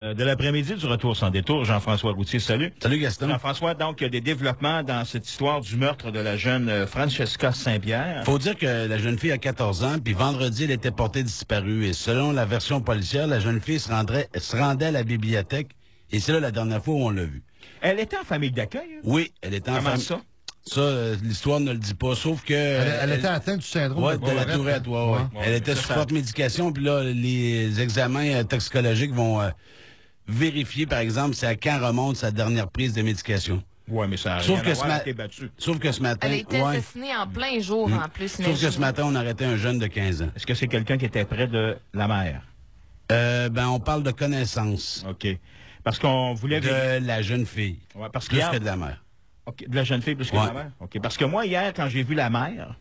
De l'après-midi du retour sans détour, Jean-François Routier, salut. Salut Gaston. Jean-François, donc, il y a des développements dans cette histoire du meurtre de la jeune Francesca Saint-Pierre. Faut dire que la jeune fille a 14 ans, puis vendredi, elle était portée disparue. Et selon la version policière, la jeune fille se rendait à la bibliothèque, et c'est là la dernière fois où on l'a vue. Elle était en famille d'accueil, hein? Oui, elle était en Comment famille. ça? Ça, l'histoire ne le dit pas, sauf que... Elle était atteinte du syndrome de la tourette, ouais. Elle était sous forte médication, puis là, les examens toxicologiques vont vérifier, par exemple, si à quand remonte sa dernière prise de médication. Oui, mais ça a Sauf rien que à voir avec les battus. Sauf que ce matin... Elle a été assassinée en plein jour, en plus. Sauf que ce matin, on a arrêté un jeune de 15 ans. Est-ce que c'est quelqu'un qui était près de la mère? On parle de connaissance. OK. Parce qu'on voulait... De la jeune fille. Ouais, parce plus qu'hier... que de la mère. OK, de la jeune fille plus que de la mère? OK. Parce que moi, hier, quand j'ai vu la mère,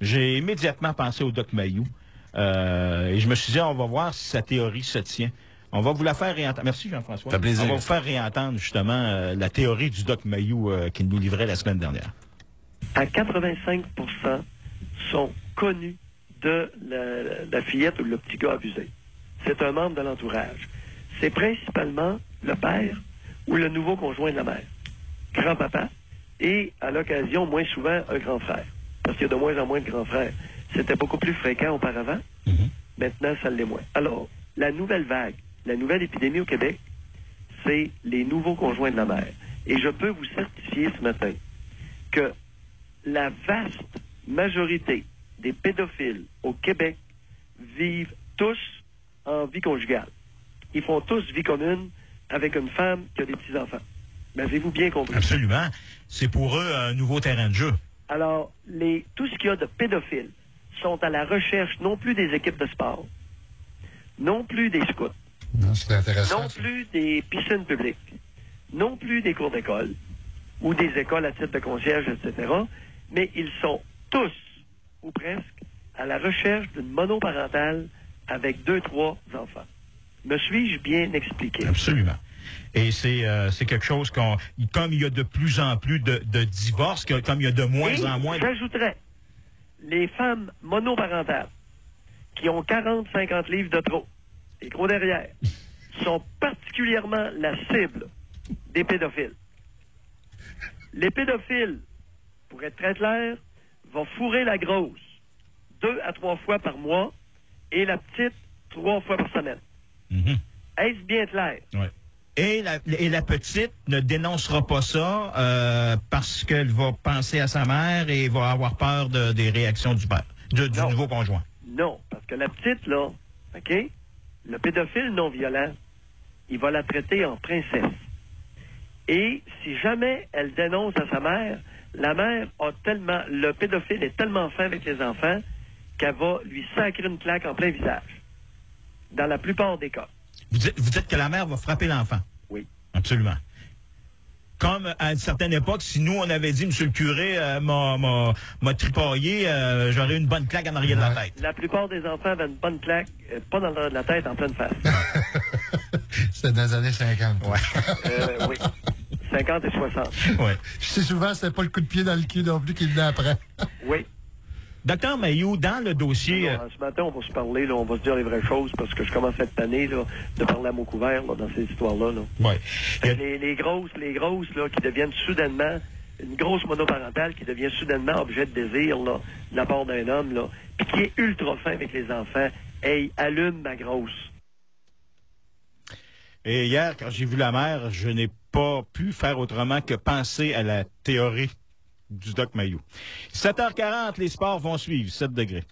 j'ai immédiatement pensé au Doc Mayou. Et je me suis dit, on va voir si sa théorie se tient. On va vous la faire réentendre. Merci, Jean-François. Ça fait plaisir. On va vous faire réentendre, justement, la théorie du Doc Mayou qu'il nous livrait la semaine dernière. À 85 sont connus de la fillette ou le petit gars abusé. C'est un membre de l'entourage. C'est principalement le père ou le nouveau conjoint de la mère. Grand-papa et, à l'occasion, moins souvent, un grand frère. Parce qu'il y a de moins en moins de grands frères. C'était beaucoup plus fréquent auparavant. Maintenant, ça l'est moins. Alors, la nouvelle vague, la nouvelle épidémie au Québec, c'est les nouveaux conjoints de la mère. Et je peux vous certifier ce matin que la vaste majorité des pédophiles au Québec vivent tous en vie conjugale. Ils font tous vie commune avec une femme qui a des petits-enfants. M'avez-vous bien compris? Absolument. C'est pour eux un nouveau terrain de jeu. Alors, tout ce qu'il y a de pédophiles sont à la recherche non plus des équipes de sport, non plus des scouts, Non, c'est intéressant. non plus des piscines publiques, non plus des cours d'école ou des écoles à titre de concierge, etc. Mais ils sont tous, ou presque, à la recherche d'une monoparentale avec 2-3 enfants. Me suis-je bien expliqué? Absolument. Et c'est quelque chose comme il y a de plus en plus de divorces, comme il y a de moins en moins... J'ajouterais, les femmes monoparentales qui ont 40-50 livres de trop et gros derrière sont particulièrement la cible des pédophiles. Les pédophiles, pour être très clair, vont fourrer la grosse 2 à 3 fois par mois et la petite 3 fois par semaine. Est-ce bien clair? Oui. Et la petite ne dénoncera pas ça parce qu'elle va penser à sa mère et va avoir peur des réactions du père, du nouveau conjoint. Non, parce que la petite, là, OK, le pédophile non violent, il va la traiter en princesse. Et si jamais elle dénonce à sa mère, la mère a tellement, le pédophile est tellement fin avec les enfants qu'elle va lui sacrer une claque en plein visage. Dans la plupart des cas. Vous dites que la mère va frapper l'enfant? Oui. Absolument. Comme à une certaine époque, si nous, on avait dit, monsieur le curé m'a tripaillé, j'aurais une bonne claque en arrière de la tête. La plupart des enfants avaient une bonne claque, pas dans la tête, en pleine face. C'était dans les années 50. Oui. 50 et 60. Oui. Je sais souvent, c'était pas le coup de pied dans le cul non plus qui venait après. Oui. Docteur Mayou, dans le dossier... Ce matin, on va se parler, là, on va se dire les vraies choses, parce que je commence cette année là, de parler à mot couvert là, dans ces histoires-là. Là. Oui. Les grosses là, qui deviennent soudainement, une grosse monoparentale qui devient soudainement objet de désir là, de la part d'un homme, là, puis qui est ultra fin avec les enfants. Hey, allume ma grosse. Et hier, quand j'ai vu la mère, je n'ai pas pu faire autrement que penser à la théorie du Doc Mayou. 7h40, les sports vont suivre, 7 degrés.